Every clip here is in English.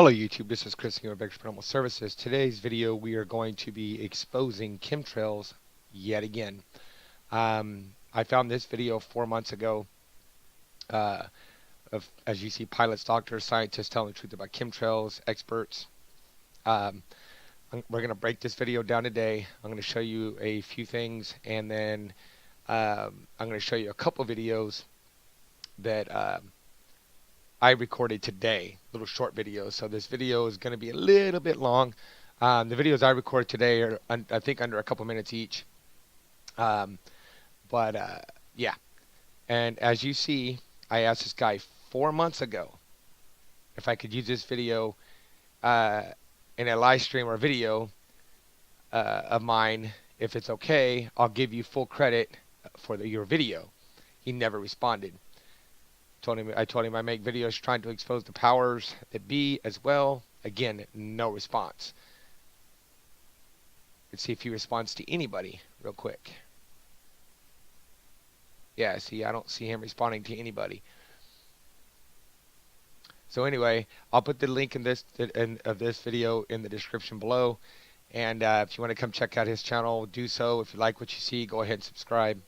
Hello YouTube, this is Chris here with Vector Paranormal Services. Today's video we are going to be exposing chemtrails yet again. I found this video 4 months ago uh, of, as you see, pilots, doctors, scientists telling the truth about chemtrails, experts. Um, we're going to break this video down today. I'm going to show you a few things, and then I'm going to show you a couple videos that I recorded today, little short videos. So this video is going to be a little bit long. The videos I recorded today are, I think, under a couple minutes each. Um, yeah. And as you see, I asked this guy 4 months ago if I could use this video in a live stream or video of mine. If it's okay, I'll give you full credit for your video. He never responded. I told him I make videos trying to expose the powers that be as well. Again, no response. Let's see if he responds to anybody real quick. Yeah, see, I don't see him responding to anybody. So anyway, I'll put the link of this video in the description below. And if you want to come check out his channel, do so. If you like what you see, go ahead and subscribe.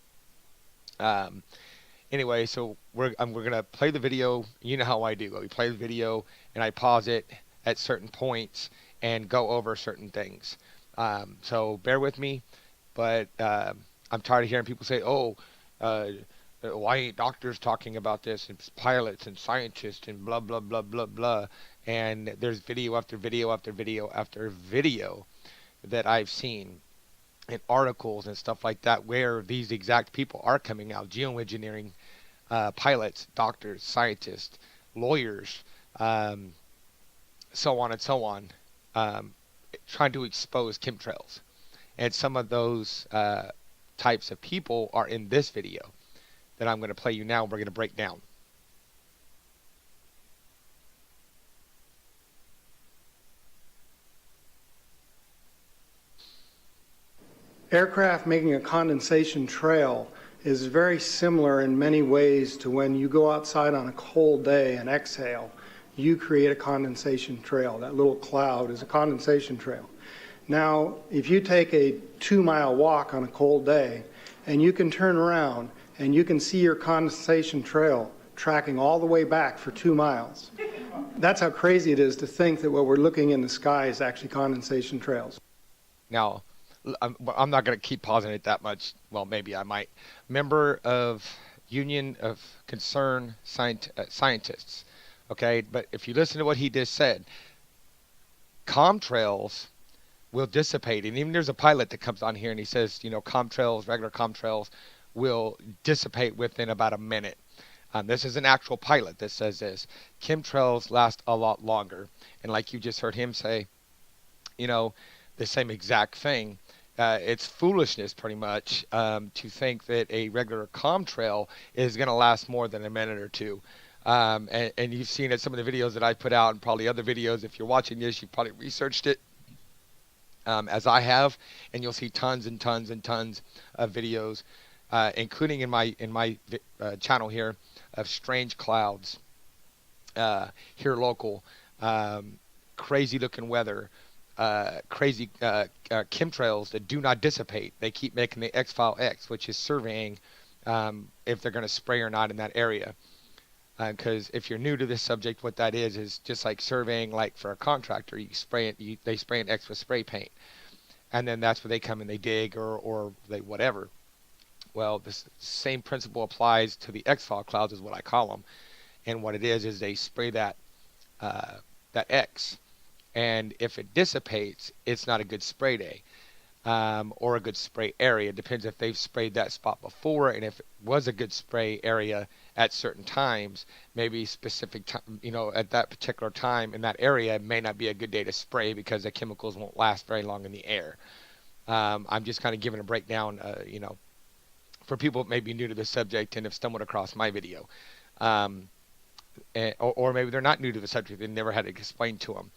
Anyway, so we're gonna play the video. You know how I do. We play the video and I pause it at certain points and go over certain things. So bear with me, but I'm tired of hearing people say, "Oh, why ain't doctors talking about this? It's pilots and scientists and blah blah blah blah blah." And there's video after video after video after video that I've seen in articles and stuff like that where these exact people are coming out: geoengineering, pilots, doctors, scientists, lawyers, so on and so on, trying to expose chemtrails. And some of those types of people are in this video that I'm going to play you now and we're going to break down. Aircraft making a condensation trail is very similar in many ways to when you go outside on a cold day and exhale, you create a condensation trail. That little cloud is a condensation trail. Now, if you take a 2-mile walk on a cold day and you can turn around and you can see your condensation trail tracking all the way back for 2 miles, that's how crazy it is to think that what we're looking in the sky is actually condensation trails. Now, I'm not going to keep pausing it that much. Well, maybe I might. Member of Union of Concerned Scientists. Okay, but if you listen to what he just said, chemtrails will dissipate. And even there's a pilot that comes on here and he says, you know, chemtrails, regular chemtrails, will dissipate within about a minute. This is an actual pilot that says this. Chemtrails last a lot longer. And like you just heard him say, you know, the same exact thing. It's foolishness, pretty much, to think that a regular chemtrail is going to last more than a minute or two. And you've seen it, some of the videos that I put out, and probably other videos. If you're watching this, you've probably researched it, as I have, and you'll see tons and tons and tons of videos, including in my channel here, of strange clouds here local, crazy looking weather. Crazy chemtrails that do not dissipate. They keep making the X-File X, which is surveying if they're going to spray or not in that area. Because if you're new to this subject, what that is just like surveying, like for a contractor, you spray it, they spray an X with spray paint, and then that's where they come and they dig or they whatever. Well, this same principle applies to the X-File clouds, is what I call them, and what it is they spray that X. And if it dissipates, it's not a good spray day, or a good spray area. It depends if they've sprayed that spot before, and if it was a good spray area at certain times, maybe specific time, you know, at that particular time in that area, it may not be a good day to spray because the chemicals won't last very long in the air. I'm just kind of giving a breakdown, you know, for people that may be new to the subject and have stumbled across my video. Or maybe they're not new to the subject, they never had it explained to them.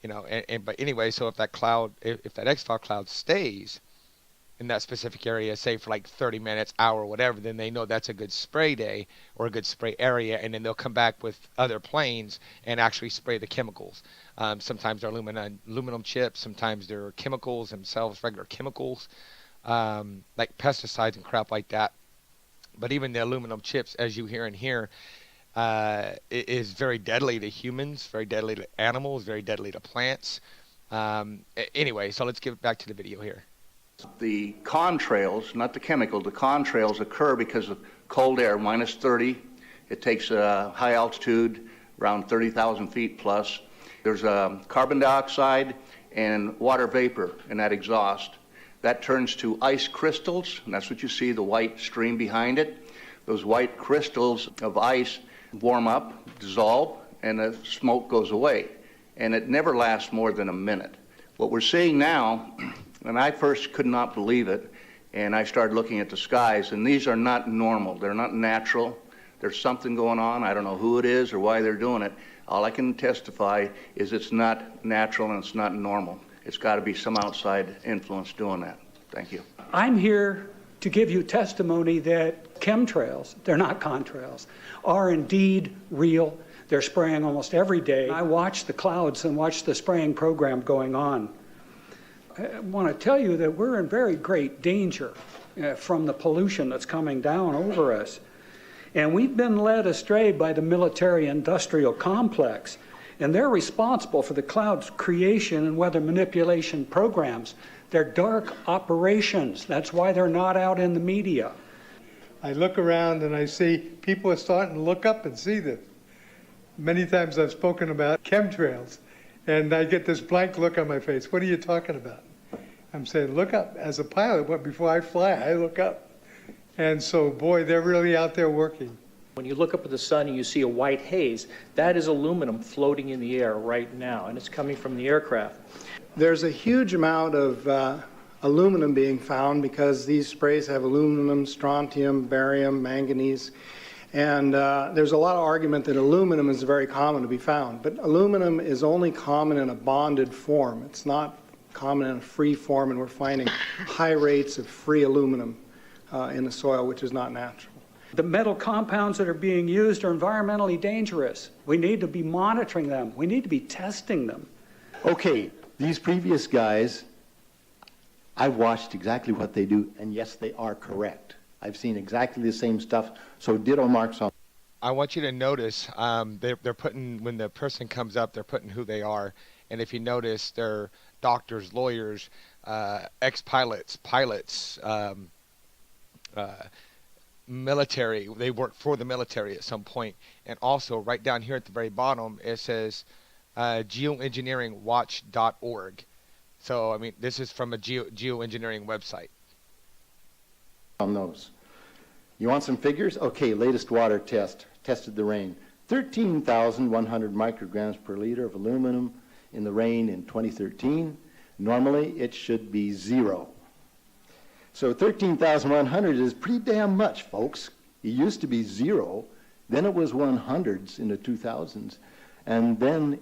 You know, but anyway, so if that cloud, if that X-File cloud stays, in that specific area, say for like 30 minutes, hour, whatever, then they know that's a good spray day or a good spray area, and then they'll come back with other planes and actually spray the chemicals. Sometimes they're aluminum chips, sometimes they're chemicals themselves, regular chemicals, like pesticides and crap like that. But even the aluminum chips, as you hear in here, it is very deadly to humans, very deadly to animals, very deadly to plants. Anyway, so let's get back to the video here. The contrails, not the chemical, the contrails occur because of cold air, minus 30. It takes high altitude, around 30,000 feet plus. There's carbon dioxide and water vapor in that exhaust. That turns to ice crystals, and that's what you see, the white stream behind it. Those white crystals of ice warm up, dissolve, and the smoke goes away. And it never lasts more than a minute. What we're seeing now, and I first could not believe it, and I started looking at the skies, and these are not normal. They're not natural. There's something going on. I don't know who it is or why they're doing it. All I can testify is it's not natural and it's not normal. It's got to be some outside influence doing that. Thank you. I'm here to give you testimony that chemtrails, they're not contrails, are indeed real. They're spraying almost every day. I watch the clouds and watch the spraying program going on. I want to tell you that we're in very great danger from the pollution that's coming down over us. And we've been led astray by the military-industrial complex, and they're responsible for the cloud's creation and weather manipulation programs. They're dark operations. That's why they're not out in the media. I look around and I see people are starting to look up and see this. Many times I've spoken about chemtrails, and I get this blank look on my face. What are you talking about? I'm saying, look up. As a pilot, before I fly, I look up. And so, boy, they're really out there working. When you look up at the sun and you see a white haze, that is aluminum floating in the air right now, and it's coming from the aircraft. There's a huge amount of aluminum being found because these sprays have aluminum, strontium, barium, manganese. And there's a lot of argument that aluminum is very common to be found. But aluminum is only common in a bonded form. It's not common in a free form, and we're finding high rates of free aluminum in the soil, which is not natural. The metal compounds that are being used are environmentally dangerous. We need to be monitoring them. We need to be testing them. Okay, these previous guys, I've watched exactly what they do, and yes, they are correct. I've seen exactly the same stuff, so ditto marks on. I want you to notice they're putting, when the person comes up, they're putting who they are. And if you notice, they're doctors, lawyers, ex-pilots, pilots, military. They work for the military at some point. And also, right down here at the very bottom, it says geoengineeringwatch.org. So, I mean, this is from a geoengineering website. On those. You want some figures? Okay, latest water test. Tested the rain. 13,100 micrograms per liter of aluminum in the rain in 2013. Normally, it should be 0. So 13,100 is pretty damn much, folks. It used to be 0. Then it was 100s in the 2000s. And then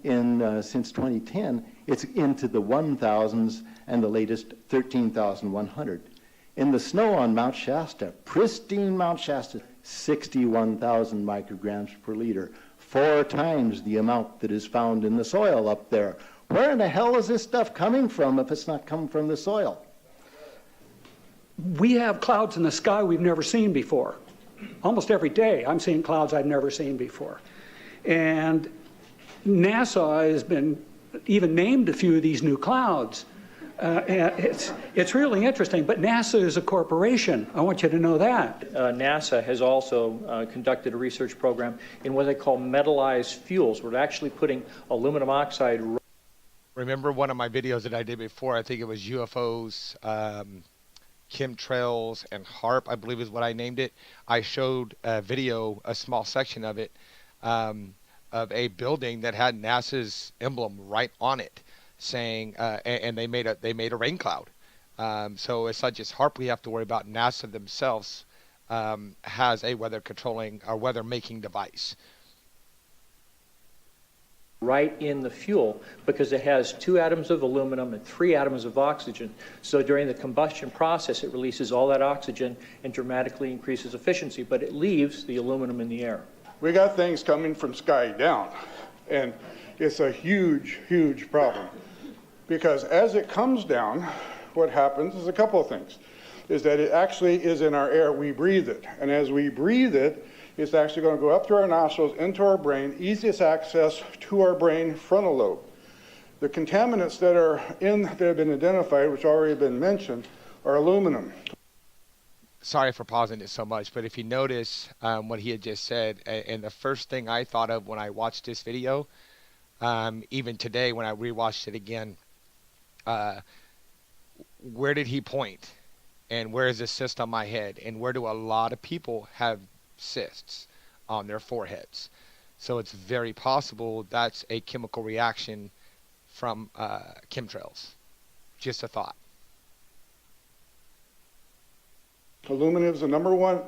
since 2010, it's into the 1,000s and the latest 13,100. In the snow on Mount Shasta, pristine Mount Shasta, 61,000 micrograms per liter, 4 times the amount that is found in the soil up there. Where in the hell is this stuff coming from if it's not coming from the soil? We have clouds in the sky we've never seen before. Almost every day I'm seeing clouds I've never seen before. And NASA has been even named a few of these new clouds. And it's really interesting, but NASA is a corporation. I want you to know that. NASA has also conducted a research program in what they call metallized fuels. We're actually putting aluminum oxide. Remember one of my videos that I did before? I think it was UFOs, chemtrails, and HARP, I believe is what I named it. I showed a video, a small section of it, of a building that had NASA's emblem right on it, saying, and they made a rain cloud. So it's not just HARP we have to worry about. NASA themselves has a weather controlling or weather making device. right in the fuel because it has 2 atoms of aluminum and 3 atoms of oxygen. So during the combustion process, it releases all that oxygen and dramatically increases efficiency, but it leaves the aluminum in the air. We got things coming from sky down, and it's a huge, huge problem. Because as it comes down, what happens is a couple of things. Is that it actually is in our air, we breathe it. And as we breathe it, it's actually going to go up through our nostrils, into our brain, easiest access to our brain frontal lobe. The contaminants that have been identified, which already been mentioned, are aluminum. Sorry for pausing it so much, but if you notice what he had just said, and the first thing I thought of when I watched this video, even today when I rewatched it again, where did he point? And where is this cyst on my head? And where do a lot of people have cysts on their foreheads? So it's very possible that's a chemical reaction from chemtrails. Just a thought. Aluminum is the number one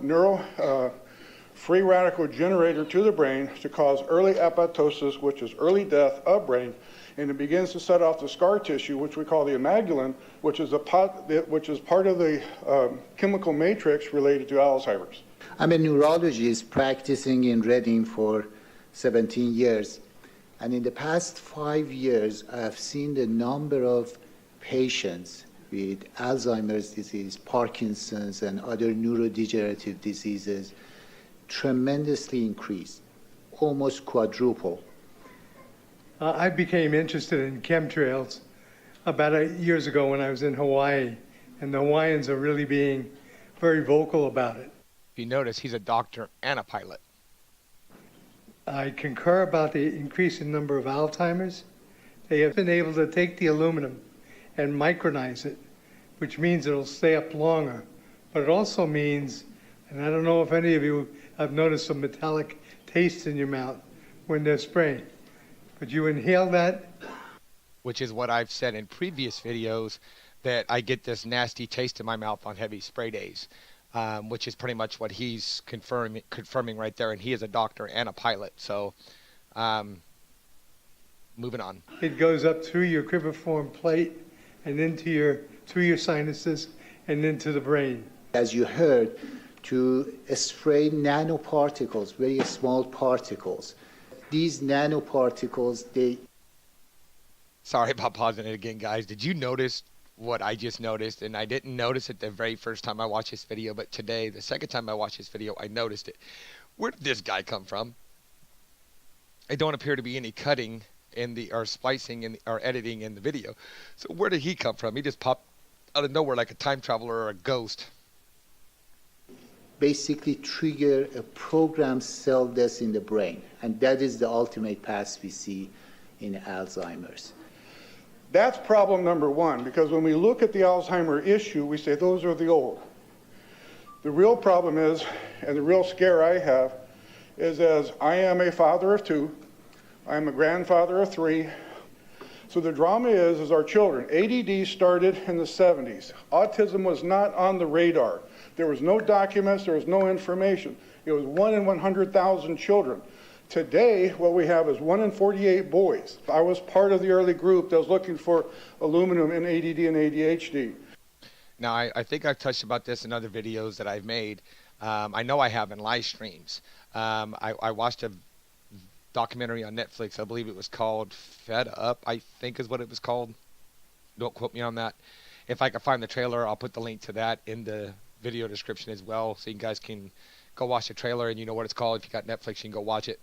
free radical generator to the brain to cause early apoptosis, which is early death of brain, and it begins to set off the scar tissue, which we call the amygdalin, which is part of the chemical matrix related to Alzheimer's. I'm a neurologist practicing in Reading for 17 years. And in the past 5 years, I've seen the number of patients with Alzheimer's disease, Parkinson's, and other neurodegenerative diseases tremendously increase, almost quadruple. I became interested in chemtrails about 8 years ago when I was in Hawaii, and the Hawaiians are really being very vocal about it. If you notice, he's a doctor and a pilot. I concur about the increasing number of Alzheimer's. They have been able to take the aluminum and micronize it, which means it'll stay up longer. But it also means, and I don't know if any of you have noticed some metallic taste in your mouth when they're spraying, but you inhale that. Which is what I've said in previous videos, that I get this nasty taste in my mouth on heavy spray days, which is pretty much what he's confirming right there. And he is a doctor and a pilot. So moving on. It goes up through your cribriform plate and through your sinuses and into the brain. As you heard, to spray nanoparticles, very small particles. These nanoparticles, they... Sorry about pausing it again, guys. Did you notice what I just noticed? And I didn't notice it the very first time I watched this video, but today, the second time I watched this video, I noticed it. Where did this guy come from? It don't appear to be any cutting or splicing or editing in the video. So where did he come from? He just popped out of nowhere like a time traveler or a ghost. basically trigger a programmed cell death in the brain. And that is the ultimate path we see in Alzheimer's. That's problem number one, because when we look at the Alzheimer issue, we say those are the old. The real problem is, and the real scare I have, is as I am a father of two, I'm a grandfather of three. So the drama is our children. ADD started in the 70s. Autism was not on the radar. There was no documents, there was no information. It was 1 in 100,000 children. Today, what we have is 1 in 48 boys. I was part of the early group that was looking for aluminum in ADD and ADHD. Now, I think I've touched about this in other videos that I've made. I know I have in live streams. I watched a documentary on Netflix. I believe it was called Fed Up, I think is what it was called. Don't quote me on that. If I can find the trailer, I'll put the link to that in the video description as well, so you guys can go watch the trailer and you know what it's called. If you got Netflix, you can go watch it.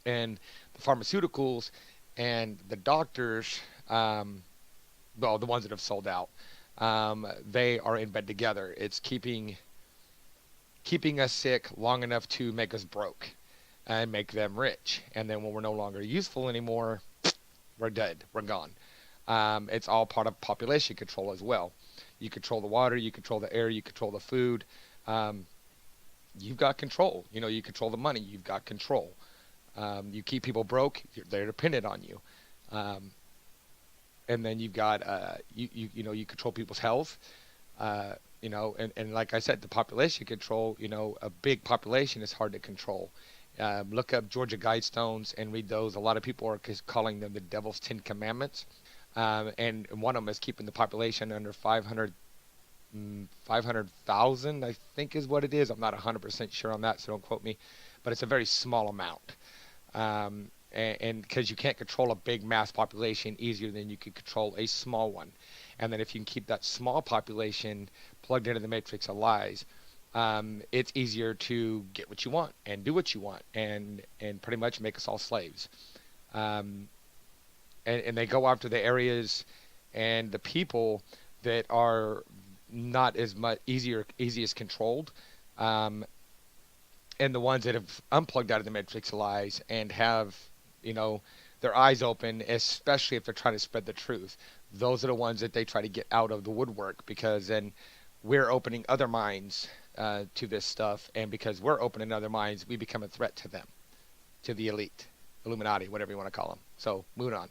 And the pharmaceuticals and the doctors, well, the ones that have sold out, they are in bed together. It's keeping us sick long enough to make us broke and make them rich. And then when we're no longer useful anymore, we're dead. We're gone. It's all part of population control as well. You control the water, you control the air, you control the food. You've got control. You know, you control the money. You've got control. You keep people broke. They're dependent on you. And then you've got you know, you control people's health. You know, and like I said, the population control. You know, a big population is hard to control. Look up Georgia Guidestones and read those. A lot of people are calling them the Devil's Ten Commandments. And one of them is keeping the population under 500,000, I think is what it is. I'm not 100% sure on that, so don't quote me. But it's a very small amount. And because you can't control a big mass population easier than you can control a small one. And then if you can keep that small population plugged into the matrix of lies, it's easier to get what you want and do what you want and pretty much make us all slaves. And they go after the areas and the people that are not as much easiest controlled, and the ones that have unplugged out of the matrix of lies and have, their eyes open, especially if they're trying to spread the truth. Those are the ones that they try to get out of the woodwork, because then we're opening other minds to this stuff, and because we're opening other minds, we become a threat to them, to the elite, Illuminati, whatever you want to call them. So, moving on.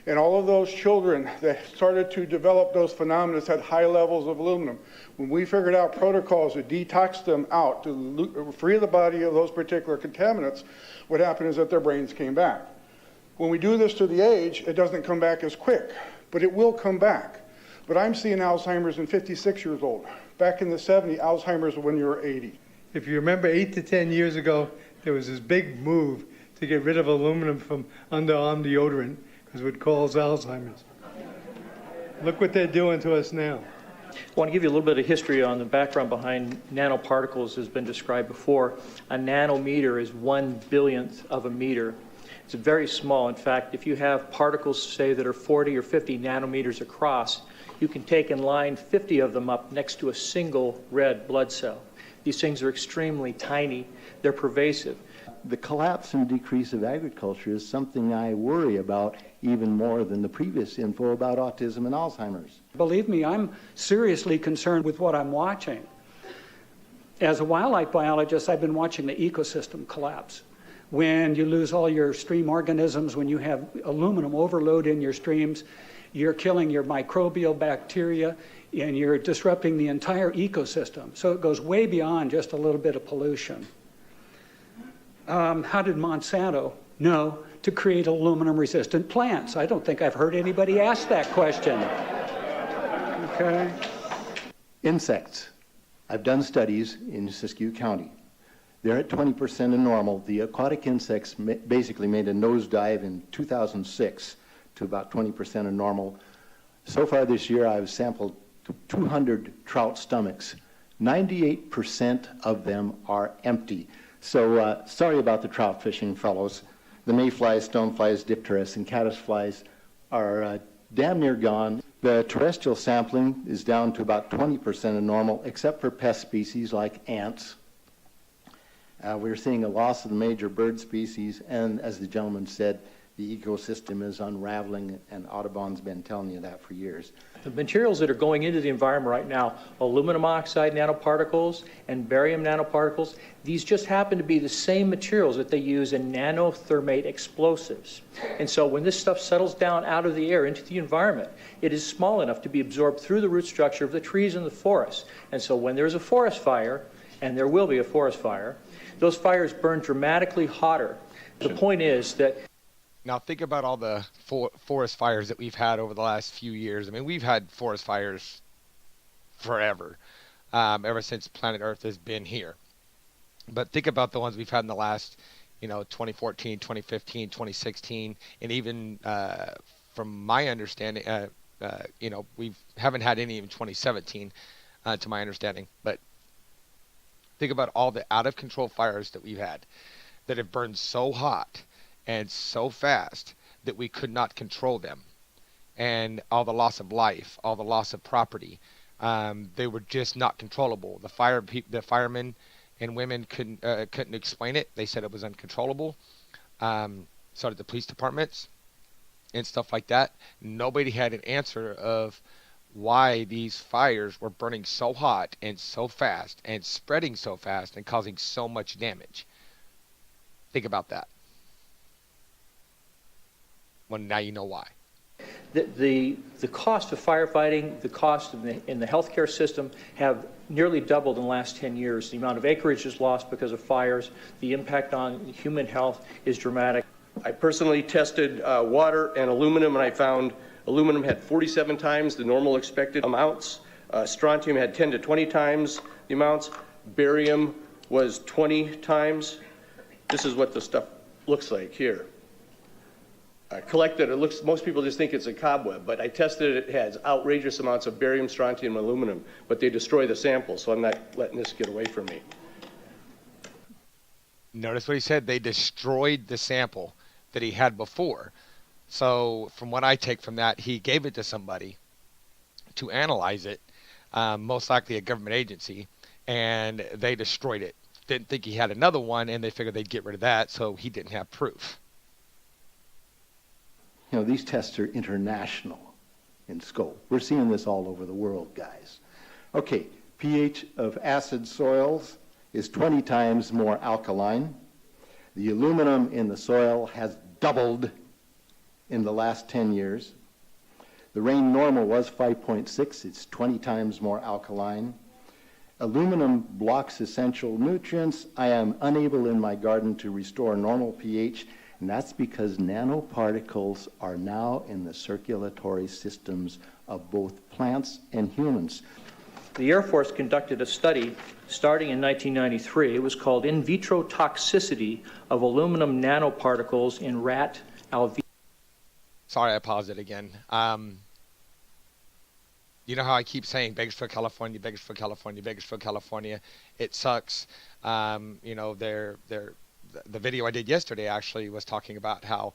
And all of those children that started to develop those phenomena had high levels of aluminum. When we figured out protocols to detox them out, to free the body of those particular contaminants, what happened is that their brains came back. When we do this to the age, it doesn't come back as quick, but it will come back. But I'm seeing Alzheimer's in 56 years old. Back in the 70s, Alzheimer's when you were 80. If you remember 8 to 10 years ago, there was this big move to get rid of aluminum from underarm deodorant because it would cause Alzheimer's. Look what they're doing to us now. I want to give you a little bit of history on the background behind nanoparticles has been described before. A nanometer is 1/1000th of a meter. It's very small. In fact, if you have particles, say, that are 40 or 50 nanometers across, you can take and line 50 of them up next to a single red blood cell. These things are extremely tiny. They're pervasive. The collapse and decrease of agriculture is something I worry about even more than the previous info about autism and Alzheimer's. Believe me, I'm seriously concerned with what I'm watching. As a wildlife biologist, I've been watching the ecosystem collapse. When you lose all your stream organisms, when you have aluminum overload in your streams, you're killing your microbial bacteria and you're disrupting the entire ecosystem. So it goes way beyond just a little bit of pollution. How did Monsanto know to create aluminum-resistant plants? I don't think I've heard anybody ask that question. Okay. Insects. I've done studies in Siskiyou County. They're at 20% of normal. The aquatic insects basically made a nosedive in 2006 to about 20% of normal. So far this year, I've sampled 200 trout stomachs. 98% of them are empty. So sorry about the trout fishing, fellows. The mayflies, stoneflies, dipterus, and caddisflies are damn near gone. The terrestrial sampling is down to about 20% of normal, except for pest species like ants. We're seeing a loss of the major bird species, and as the gentleman said, the ecosystem is unraveling, and Audubon's been telling you that for years. The materials that are going into the environment right now, aluminum oxide nanoparticles and barium nanoparticles, these just happen to be the same materials that they use in nanothermate explosives. And so when this stuff settles down out of the air into the environment, it is small enough to be absorbed through the root structure of the trees in the forest. And so when there's a forest fire, and there will be a forest fire, those fires burn dramatically hotter. The point is that now think about all the forest fires that we've had over the last few years. I mean, we've had forest fires forever, ever since planet Earth has been here. But think about the ones we've had in the last, 2014, 2015, 2016, and even from my understanding, we haven't had any in 2017, to my understanding. But think about all the out-of-control fires that we've had that have burned so hot and so fast that we could not control them, and all the loss of life, all the loss of property, they were just not controllable. The firemen and women couldn't explain it. They said it was uncontrollable. So did the police departments and stuff like that. Nobody had an answer of why these fires were burning so hot and so fast and spreading so fast and causing so much damage. Think about that. Well, now you know why. The cost of firefighting, the cost in the healthcare system have nearly doubled in the last 10 years. The amount of acreage is lost because of fires. The impact on human health is dramatic. I personally tested water and aluminum, and I found aluminum had 47 times the normal expected amounts. Strontium had 10 to 20 times the amounts. Barium was 20 times. This is what the stuff looks like here. Collected, most people just think it's a cobweb, but I tested it. It has outrageous amounts of barium, strontium, and aluminum, but they destroy the sample, so I'm not letting this get away from me. Notice what he said. They destroyed the sample that he had before. So from what I take from that, he gave it to somebody to analyze it, most likely a government agency, and they destroyed it. Didn't think he had another one, and they figured they'd get rid of that, so he didn't have proof. You know, these tests are international in scope. We're seeing this all over the world, guys. Okay, pH of acid soils is 20 times more alkaline. The aluminum in the soil has doubled in the last 10 years. The rain normal was 5.6. It's 20 times more alkaline. Aluminum blocks essential nutrients. I am unable in my garden to restore normal pH, and that's because nanoparticles are now in the circulatory systems of both plants and humans. The Air Force conducted a study starting in 1993. It was called In Vitro Toxicity of Aluminum Nanoparticles in Rat Alveoli. Sorry, I paused it again. You know how I keep saying Bakersfield, California, Bakersfield, California, Bakersfield, California. It sucks. You know, the video I did yesterday actually was talking about how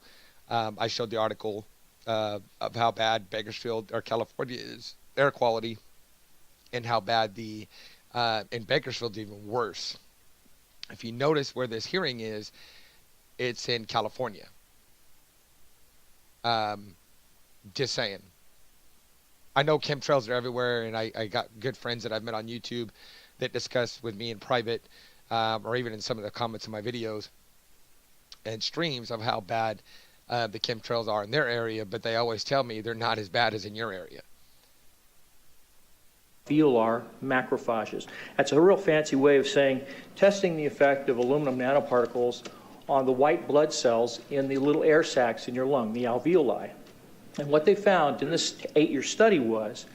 I showed the article of how bad Bakersfield or California is, air quality, and how bad the in Bakersfield is even worse. If you notice where this hearing is, it's in California. Just saying. I know chemtrails are everywhere, and I got good friends that I've met on YouTube that discuss with me in private, or even in some of the comments in my videos and streams of how bad the chemtrails are in their area, but they always tell me they're not as bad as in your area. Alveolar macrophages. That's a real fancy way of saying testing the effect of aluminum nanoparticles on the white blood cells in the little air sacs in your lung, the alveoli. And what they found in this 8-year study was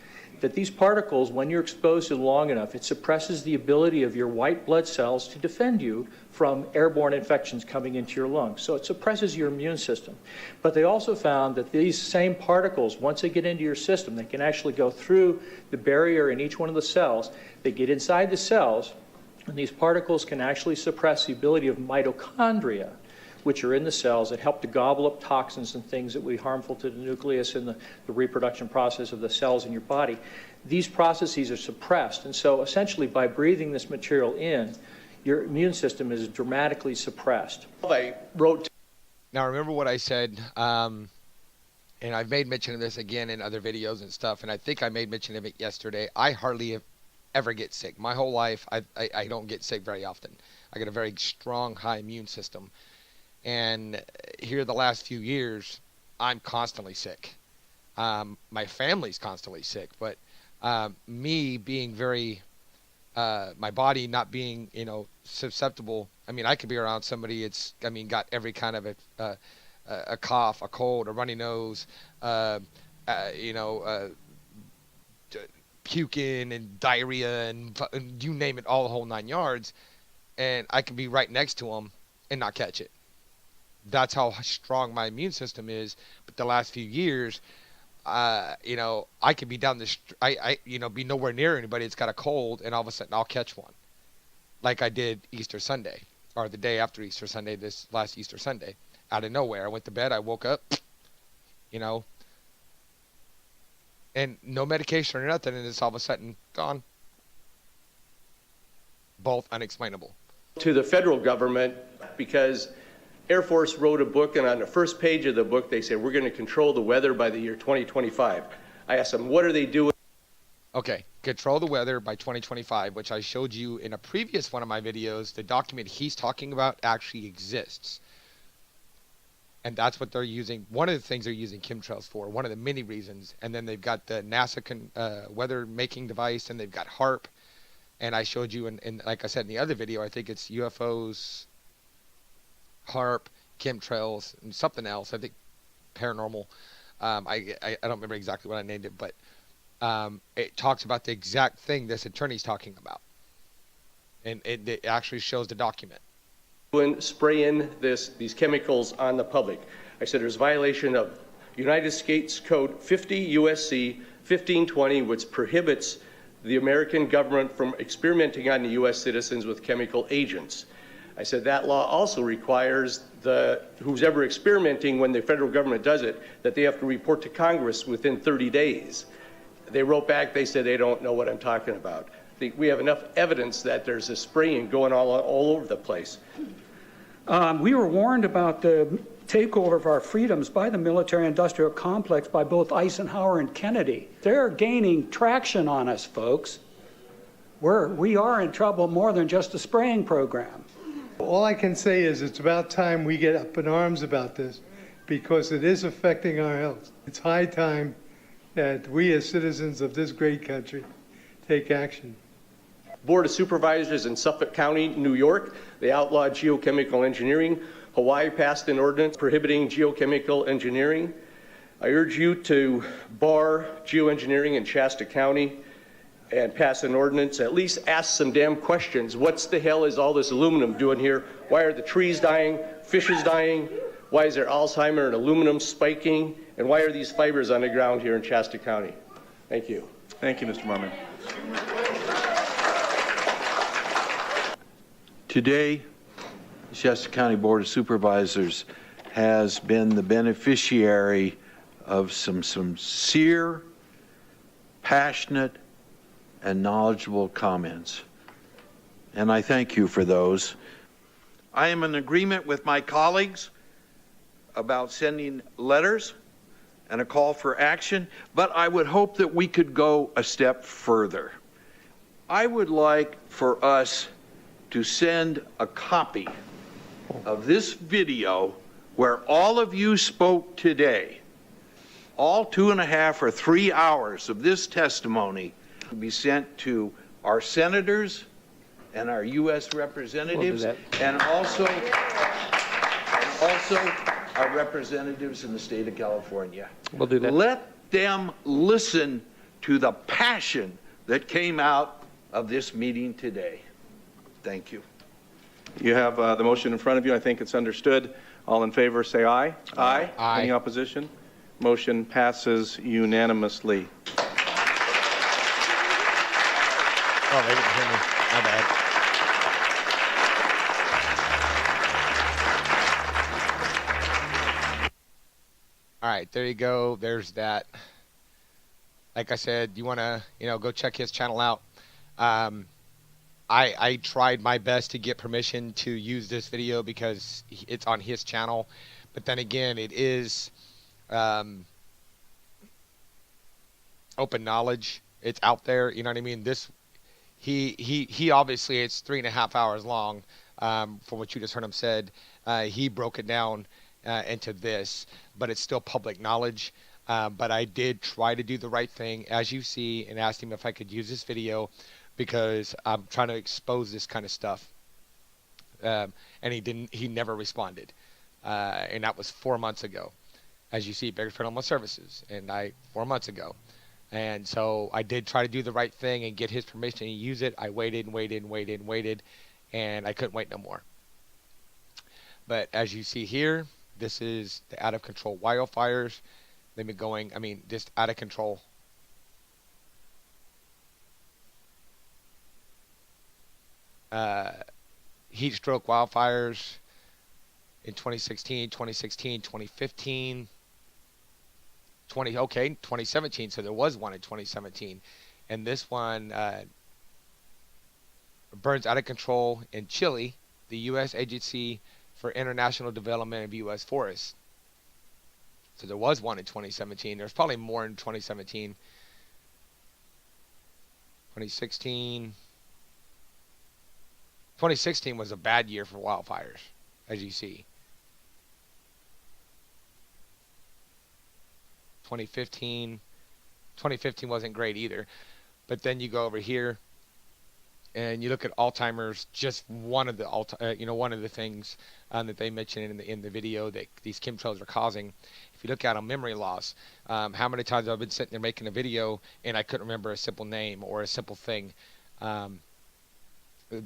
that these particles, when you're exposed to them long enough, it suppresses the ability of your white blood cells to defend you from airborne infections coming into your lungs. So it suppresses your immune system. But they also found that these same particles, once they get into your system, they can actually go through the barrier in each one of the cells. They get inside the cells, and these particles can actually suppress the ability of mitochondria, which are in the cells that help to gobble up toxins and things that would be harmful to the nucleus and the reproduction process of the cells in your body. These processes are suppressed, and so essentially by breathing this material in, your immune system is dramatically suppressed. I wrote. Now remember what I said, and I've made mention of this again in other videos and stuff, and I think I made mention of it yesterday. I hardly ever get sick. My whole life, I don't get sick very often. I got a very strong, high immune system. And here the last few years, I'm constantly sick. My family's constantly sick, but me being very, my body not being, susceptible. I mean, I could be around somebody got every kind of a cough, a cold, a runny nose, puking and diarrhea and you name it, all the whole 9 yards, and I could be right next to them and not catch it. That's how strong my immune system is. But the last few years, I could be down be nowhere near anybody that's got a cold, and all of a sudden I'll catch one, like I did Easter Sunday, or the day after Easter Sunday, this last Easter Sunday, out of nowhere. I went to bed, I woke up, and no medication or nothing, and it's all of a sudden gone. Both unexplainable. To the federal government, because Air Force wrote a book, and on the first page of the book, they said, we're going to control the weather by the year 2025. I asked them, what are they doing? Okay, control the weather by 2025, which I showed you in a previous one of my videos. The document he's talking about actually exists. And that's what they're using. One of the things they're using chemtrails for, one of the many reasons. And then they've got the NASA weather making device, and they've got HARP. And I showed you, in like I said in the other video, I think it's UFOs, HARP, chemtrails, and something else. I think paranormal. I don't remember exactly what I named it, but it talks about the exact thing this attorney's talking about. And it actually shows the document. Spray in these chemicals on the public. I said there's violation of United States Code 50 USC 1520, which prohibits the American government from experimenting on the U.S. citizens with chemical agents. I said that law also requires who's ever experimenting, when the federal government does it, that they have to report to Congress within 30 days. They wrote back, they said they don't know what I'm talking about. We have enough evidence that there's this spraying going all over the place. We were warned about the takeover of our freedoms by the military-industrial complex by both Eisenhower and Kennedy. They're gaining traction on us, folks. We are in trouble more than just a spraying program. All I can say is it's about time we get up in arms about this, because it is affecting our health. It's high time that we as citizens of this great country take action. Board of Supervisors in Suffolk County, New York, they outlawed geochemical engineering. Hawaii passed an ordinance prohibiting geochemical engineering. I urge you to bar geoengineering in Shasta County and pass an ordinance. At least ask some damn questions. What the hell is all this aluminum doing here? Why are the trees dying, fishes dying? Why is there Alzheimer and aluminum spiking? And why are these fibers on the ground here in Shasta County? Thank you. Thank you, Mr. Marmon. Today, the Shasta County Board of Supervisors has been the beneficiary of some sincere, passionate, and knowledgeable comments. And I thank you for those. I am in agreement with my colleagues about sending letters and a call for action, but I would hope that we could go a step further. I would like for us to send a copy of this video where all of you spoke today, all 2.5 or 3 hours of this testimony, to be sent to our senators and our U.S. representatives, and also our representatives in the state of California. We'll do that. Let them listen to the passion that came out of this meeting today. Thank you. You have the motion in front of you. I think it's understood. All in favor, say aye. Aye. Aye. Any opposition? Motion passes unanimously. Oh, they didn't hear me. My bad. All right, there you go. There's that. Like I said, you want to, go check his channel out. I tried my best to get permission to use this video because it's on his channel. But then again, it is open knowledge. It's out there. You know what I mean? He obviously, it's 3.5 hours long, from what you just heard him said. He broke it down into this, but it's still public knowledge. But I did try to do the right thing, as you see, and asked him if I could use this video because I'm trying to expose this kind of stuff. And he never responded. And that was 4 months ago. As you see, Bakersfield Homeless Services, and 4 months ago. And so I did try to do the right thing and get his permission to use it. I waited and waited and waited and waited, and I couldn't wait no more. But as you see here, this is the out of control wildfires. They've been going, just out of control. Heat stroke wildfires in 2016, 2015. 2017, so there was one in 2017. And this one burns out of control in Chile, the U.S. Agency for International Development of U.S. Forests. So there was one in 2017. There's probably more in 2017. 2016 was a bad year for wildfires, as you see. 2015. 2015 wasn't great either. But then you go over here and you look at Alzheimer's, just one of the one of the things that they mentioned in the video that these chemtrails are causing. If you look at on memory loss, how many times I've been sitting there making a video and I couldn't remember a simple name or a simple thing, and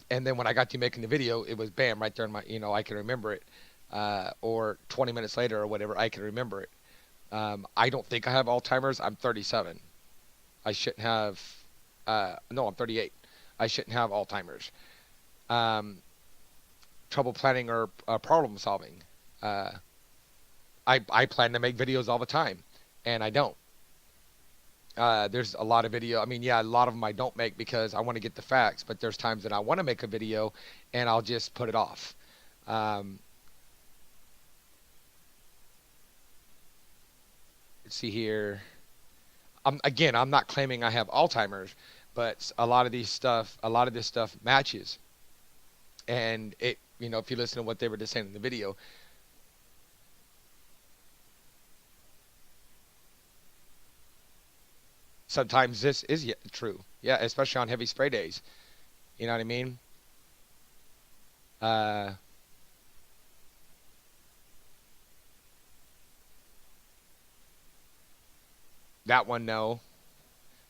then when I got to making the video, it was bam right there in my, I can remember it, or 20 minutes later or whatever, I can remember it. I don't think I have Alzheimer's. I'm 37. I shouldn't have. No, I'm 38. I shouldn't have Alzheimer's. Trouble planning or problem solving. I plan to make videos all the time, and I don't. There's a lot of video. I mean, yeah, a lot of them I don't make because I want to get the facts, but there's times that I want to make a video, and I'll just put it off. Let's see here. I'm not claiming I have Alzheimer's, but a lot of this stuff matches. And it, if you listen to what they were just saying in the video, sometimes this is true. Yeah, especially on heavy spray days. You know what I mean? That one, no.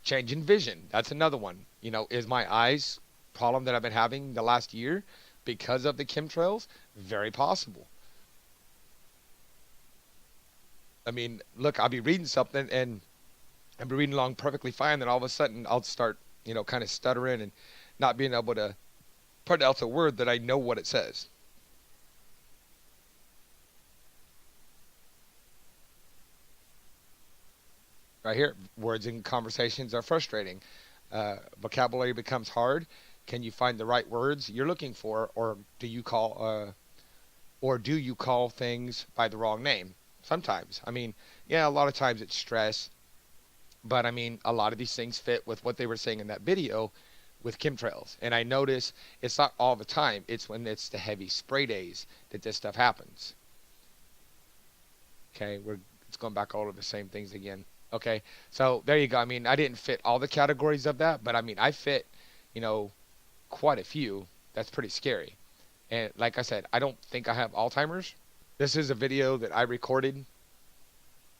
Change in vision. That's another one. Is my eyes problem that I've been having the last year because of the chemtrails? Very possible. I mean, look, I'll be reading something and I'll be reading along perfectly fine, then all of a sudden I'll start, kind of stuttering and not being able to put out a word that I know what it says. Right here, words in conversations are frustrating. Vocabulary becomes hard. Can you find the right words you're looking for, or do you call things by the wrong name? Sometimes. I mean, yeah, a lot of times it's stress, but I mean, a lot of these things fit with what they were saying in that video with chemtrails. And I notice it's not all the time. It's when it's the heavy spray days that this stuff happens. Okay, it's going back all of the same things again. Okay, so there you go. I mean, I didn't fit all the categories of that, but I mean, I fit, quite a few. That's pretty scary. And like I said, I don't think I have Alzheimer's. This is a video that I recorded.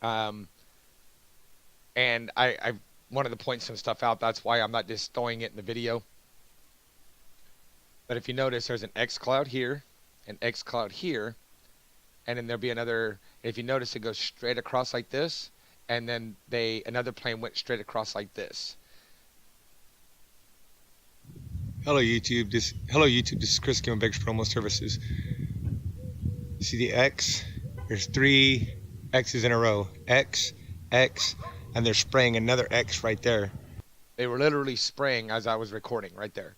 And I wanted to point some stuff out. That's why I'm not just throwing it in the video. But if you notice, there's an X cloud here, an X cloud here, and then there'll be another. If you notice, it goes straight across like this. And then another plane went straight across like this. Hello YouTube. This is Chris giving Beggars Promo Services. You see the X? There's 3 X's in a row. X, X, and they're spraying another X right there. They were literally spraying as I was recording right there.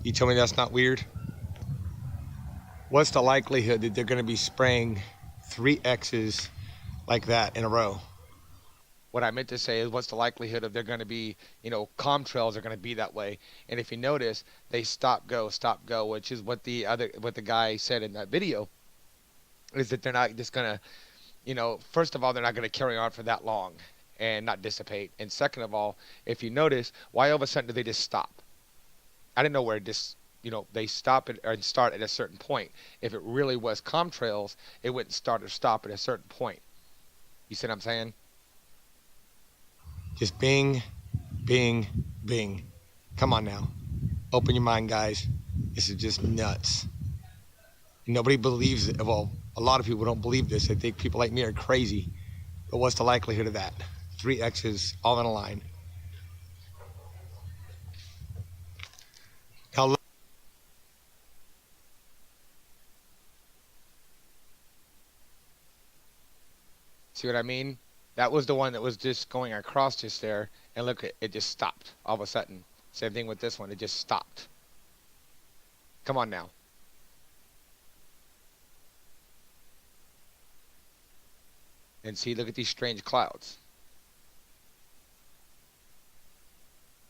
You tell me that's not weird? What's the likelihood that they're going to be spraying 3 X's like that in a row? What I meant to say is, what's the likelihood of they're going to be, chemtrails are going to be that way? And if you notice, they stop go, which is what the guy said in that video, is that they're not just going to, first of all, they're not going to carry on for that long and not dissipate. And second of all, if you notice, why all of a sudden do they just stop? I didn't know where they stop it and start at a certain point. If it really was chemtrails, it wouldn't start or stop at a certain point. You see what I'm saying? Just bing, bing, bing. Come on now. Open your mind, guys. This is just nuts. Nobody believes it. Well, a lot of people don't believe this. They think people like me are crazy. But what's the likelihood of that? 3 X's all in a line. Now, see what I mean? That was the one that was just going across just there, and look, it just stopped all of a sudden. Same thing with this one, it just stopped. Come on now. And see, look at these strange clouds.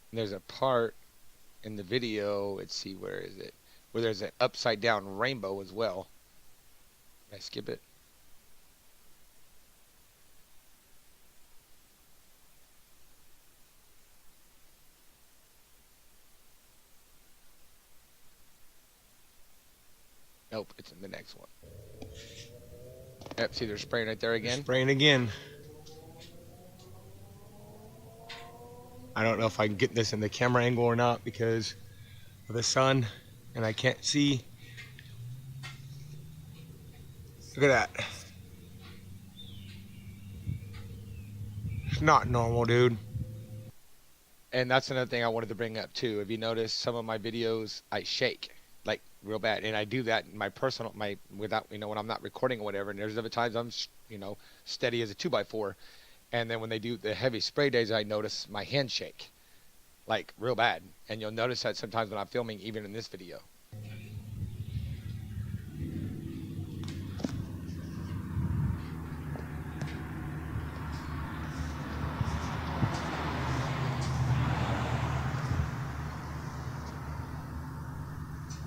And there's a part in the video, let's see, where is it? Where there's an upside down rainbow as well. Did I skip it? Nope, it's in the next one. Yep, see they're spraying right there again. Spraying again. I don't know if I can get this in the camera angle or not because of the sun and I can't see. Look at that. It's not normal, dude. And that's another thing I wanted to bring up too. If you notice some of my videos, I shake like real bad, and I do that in my personal, without, when I'm not recording or whatever. And there's other times I'm, steady as a 2x4. And then when they do the heavy spray days, I notice my hands shake like real bad. And you'll notice that sometimes when I'm filming, even in this video.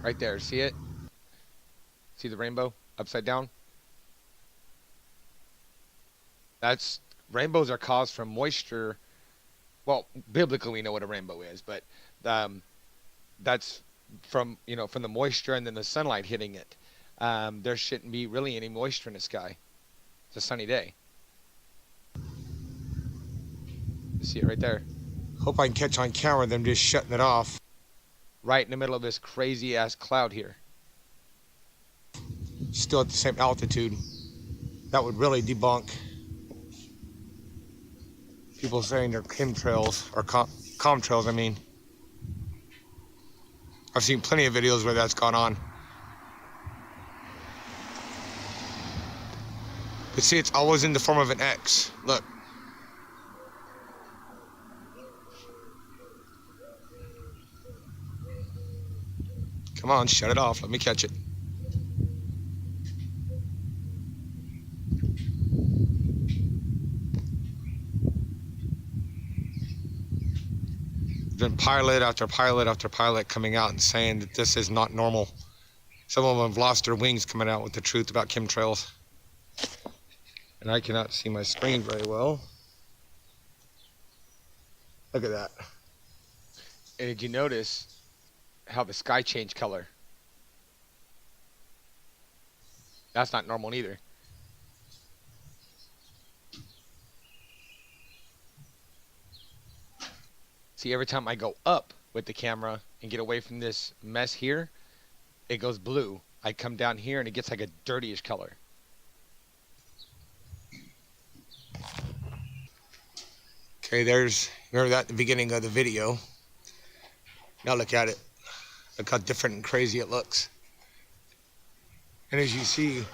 Right there, see it? See the rainbow upside down? Rainbows are caused from moisture. Well, biblically we know what a rainbow is, but that's from the moisture and then the sunlight hitting it. There shouldn't be really any moisture in the sky. It's a sunny day. You see it right there. Hope I can catch on camera them just shutting it off. Right in the middle of this crazy ass cloud here. Still at the same altitude. That would really debunk people saying they're chemtrails or comtrails. I mean, I've seen plenty of videos where that's gone on. But see, it's always in the form of an X. Look. Come on, shut it off. Let me catch it. There's been pilot after pilot after pilot coming out and saying that this is not normal. Some of them have lost their wings coming out with the truth about chemtrails. And I cannot see my screen very well. Look at that. And did you notice how the sky changed color? That's not normal either. See, every time I go up with the camera and get away from this mess here, it goes blue. I come down here and it gets like a dirtyish color. Okay, remember that at the beginning of the video. Now look at it. Look how different and crazy it looks. And as you see,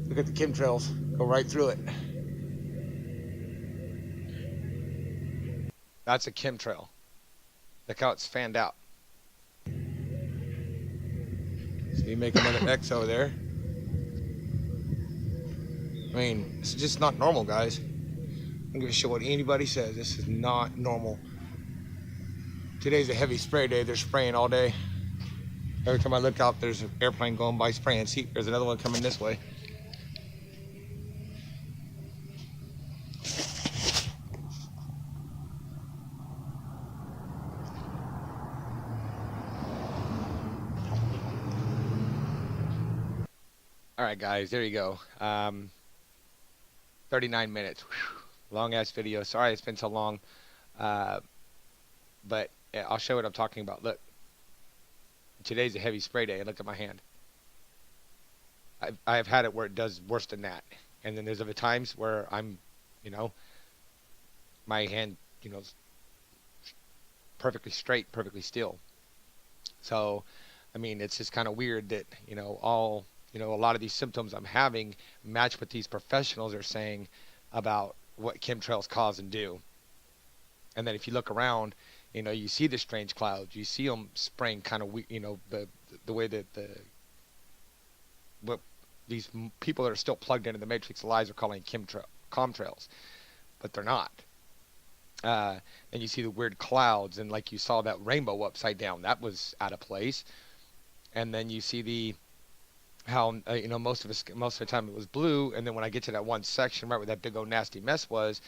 look at the chemtrails go right through it. That's a chemtrail. Look how it's fanned out. So you make another X over there. I mean, this is just not normal, guys. I don't give a shit what anybody says. This is not normal. Today's a heavy spray day. They're spraying all day. Every time I look out, there's an airplane going by spraying. See, there's another one coming this way. All right, guys, there you go. 39 minutes. Whew. Long ass video. Sorry it's been so long. But I'll show what I'm talking about. Look. Today's a heavy spray day. Look at my hand. I've had it where it does worse than that. And then there's other times where I'm, my hand, perfectly straight, perfectly still. So, I mean, it's just kind of weird that, a lot of these symptoms I'm having match what these professionals are saying about what chemtrails cause and do. And then if you look around, you see the strange clouds. You see them spraying kind of, the way that what these people that are still plugged into the Matrix of lies are calling chemtrails, but they're not. And you see the weird clouds, and like you saw that rainbow upside down, that was out of place. And then you see how most of the time it was blue, and then when I get to that one section right where that big old nasty mess was,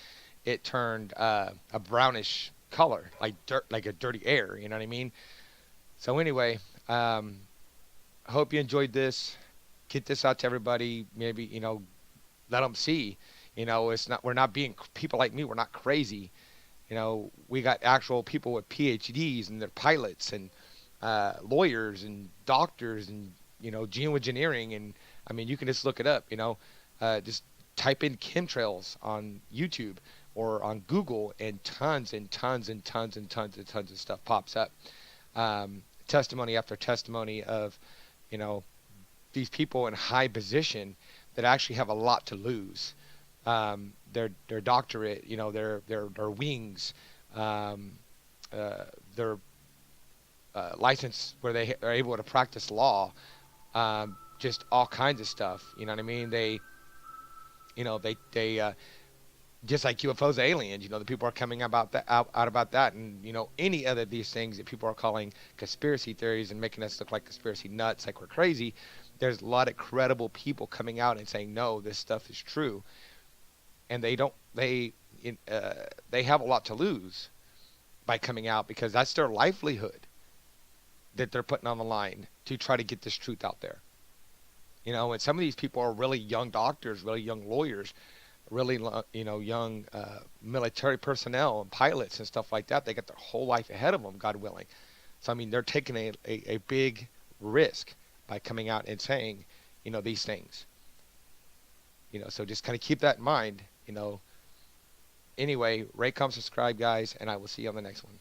it turned a brownish color, like dirt, like a dirty air. You know what I mean? So anyway, I hope you enjoyed this. Get this out to everybody. Maybe, let them see. We're not being people like me. We're not crazy. We got actual people with PhDs and they're pilots and lawyers and doctors and geoengineering, and I mean you can just look it up. Just type in chemtrails on YouTube or on Google, and tons and tons and tons and tons and tons of stuff pops up. Testimony after testimony of these people in high position that actually have a lot to lose. Their doctorate, their wings, their license where they are able to practice law, just all kinds of stuff. You know what I mean? They just like UFOs, aliens. The people are coming about that out about that, and any other of these things that people are calling conspiracy theories and making us look like conspiracy nuts, like we're crazy. There's a lot of credible people coming out and saying no, this stuff is true, and they have a lot to lose by coming out, because that's their livelihood that they're putting on the line to try to get this truth out there. And some of these people are really young doctors, really young lawyers, really young military personnel and pilots and stuff like that. They got their whole life ahead of them, God willing. So I mean, they're taking a big risk by coming out and saying these things. So just kind of keep that in mind. Anyway, rate, comment, subscribe, guys, and I will see you on the next one.